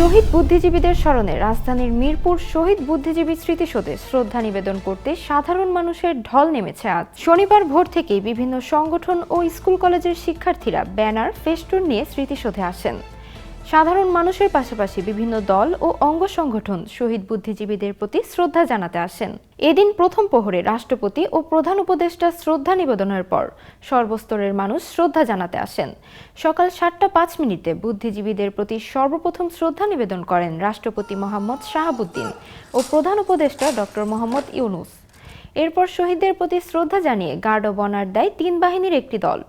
শহীদ বুদ্ধিজীবীদের স্মরণে রাজধানীর মিরপুর শহীদ বুদ্ধিজীবী স্মৃতিসৌধে শ্রদ্ধা নিবেদন করতে সাধারণ মানুষের ঢল নেমেছে আজ। শনিবার ভোর থেকেই বিভিন্ন সংগঠন ও স্কুল কলেজের শিক্ষার্থীরা ব্যানার, ফেস্টুন নিয়ে স্মৃতিসৌধে আসেন। সাধারণ মানুষের পাশাপাশি বিভিন্ন দল ও অঙ্গ সংগঠন শহীদ বুদ্ধিজীবীদের প্রতি শ্রদ্ধা জানাতে আসেন। এদিন প্রথম প্রহরে রাষ্ট্রপতি ও প্রধান উপদেষ্টা শ্রদ্ধা নিবেদনের পর সর্বস্তরের মানুষ শ্রদ্ধা জানাতে আসেন। সকাল 7:05 বুদ্ধিজীবীদের প্রতি সর্বপ্রথম শ্রদ্ধা নিবেদন করেন রাষ্ট্রপতি মোহাম্মদ শাহাবুদ্দিন ও প্রধান উপদেষ্টা ডক্টর মোহাম্মদ ইউনুস। এরপর শহীদদের প্রতি শ্রদ্ধা জানিয়ে গার্ড অব অনার দেয় 3 বাহিনীর একটি দল।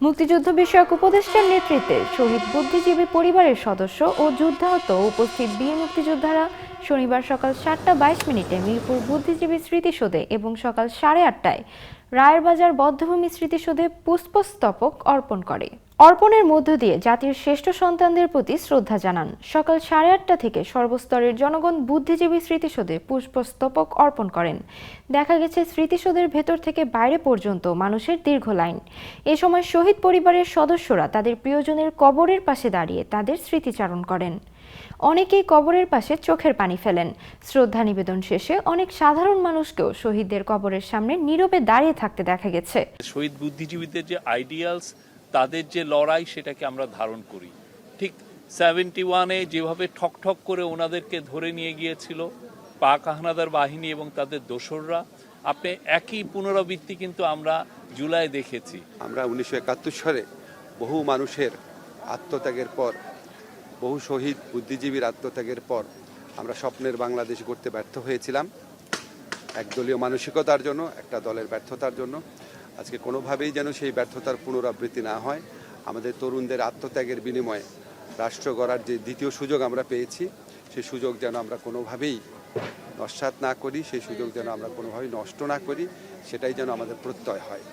মুক্তিযুদ্ধ বিষয়ক উপদেষ্টার নেতৃত্বে শহীদ বুদ্ধিজীবী পরিবারের সদস্য ও যুদ্ধাহত উপস্থিত বীর মুক্তিযোদ্ধারা শনিবার সকাল 7:22 মিরপুর বুদ্ধিজীবী স্মৃতিসৌধে এবং সকাল 8:30 রায়েরবাজার বধ্যভূমি স্মৃতিসৌধে পুষ্পস্তবক অর্পণ করে। অর্পণের মধ্য দিয়ে জাতির শ্রেষ্ঠ সন্তানদের প্রতি শ্রদ্ধা জানান। সকাল 8:30 থেকে সর্বস্তরের জনগণ বুদ্ধিজীবী স্মৃতিসৌধে পুষ্পস্তবক অর্পণ করেন। দেখা গেছে স্মৃতিসৌধের ভেতর থেকে বাইরে পর্যন্ত মানুষের দীর্ঘ লাইন। এ সময় শহীদ পরিবারের সদস্যরা তাদের প্রিয়জনের কবরের পাশে দাঁড়িয়ে তাদের স্মৃতিচারণ করেন। অনেকেই কবরের পাশে চোখের পানি ফেলেন। শ্রদ্ধা নিবেদন শেষে অনেক সাধারণ মানুষকেও শহীদদের কবরের সামনে নীরবে দাঁড়িয়ে থাকতে দেখা গেছে। শহীদ বুদ্ধিজীবীদের যে আইডিয়ালস, তাদের যে লড়াই, সেটাকে আমরা ধারণ করি। ঠিক 71-এ যেভাবে ঠক ঠক করে ওনাদেরকে ধরে নিয়ে গিয়েছিল পাক হানাদার বাহিনী এবং তাদের দোসররা, আপনি একই পুনরাবৃত্তি কিন্তু আমরা জুলাই দেখেছি। আমরা 1971 সালে বহু মানুষের আত্মত্যাগের পর, বহু শহীদ বুদ্ধিজীবীর আত্মত্যাগের পর আমরা স্বপ্নের বাংলাদেশ গড়তে ব্যর্থ হয়েছিলাম। একদলীয় মানসিকতার জন্য, একটা দলের ব্যর্থতার জন্য। আজকে কোনোভাবেই যেন সেই ব্যর্থতার পুনরাবৃত্তি না হয়। আমাদের তরুণদের আত্মত্যাগের বিনিময়ে রাষ্ট্র গড়ার যে দ্বিতীয় সুযোগ আমরা পেয়েছি, সেই সুযোগ যেন আমরা কোনোভাবেই নস্যাৎ না করি, সেই সুযোগ যেন আমরা কোনোভাবেই নষ্ট না করি, সেটাই যেন আমাদের প্রত্যয় হয়।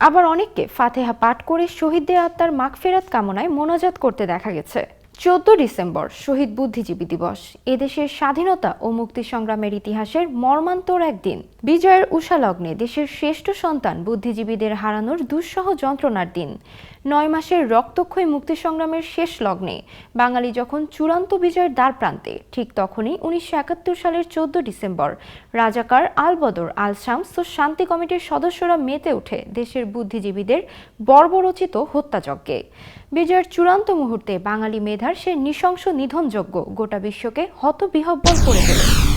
আবার অনেককে ফাতেহা পাঠ করে শহীদদের আত্মার মাগফিরাত কামনায় মোনাজাত করতে দেখা গেছে। 14 ডিসেম্বর শহীদ বুদ্ধিজীবী দিবস। এদেশের স্বাধীনতা ও মুক্তি সংগ্রামের ইতিহাসের মর্মান্তর একদিন। বিজয়ের উষালগ্নে দেশের শ্রেষ্ঠ সন্তান বুদ্ধিজীবীদের হারানোর দুঃসহ যন্ত্রণার দিন। 9 মাসের রক্তক্ষয়ী মুক্তি সংগ্রামের শেষ লগ্নে বাঙালি যখন চূড়ান্ত বিজয়ের দ্বার প্রান্তে, ঠিক তখনই 1971 সালের 14 ডিসেম্বর রাজাকার আল বদর, আল শামস ও শান্তি কমিটির সদস্যরা মেতে ওঠে দেশের বুদ্ধিজীবীদের বর্বরচিত হত্যাযজ্ঞে। বিজয়ের চূড়ান্ত মুহূর্তে বাঙালি মেধার সে নৃশংস নিধনযজ্ঞ গোটা বিশ্বকে হতবিহ্বল করে তোলে।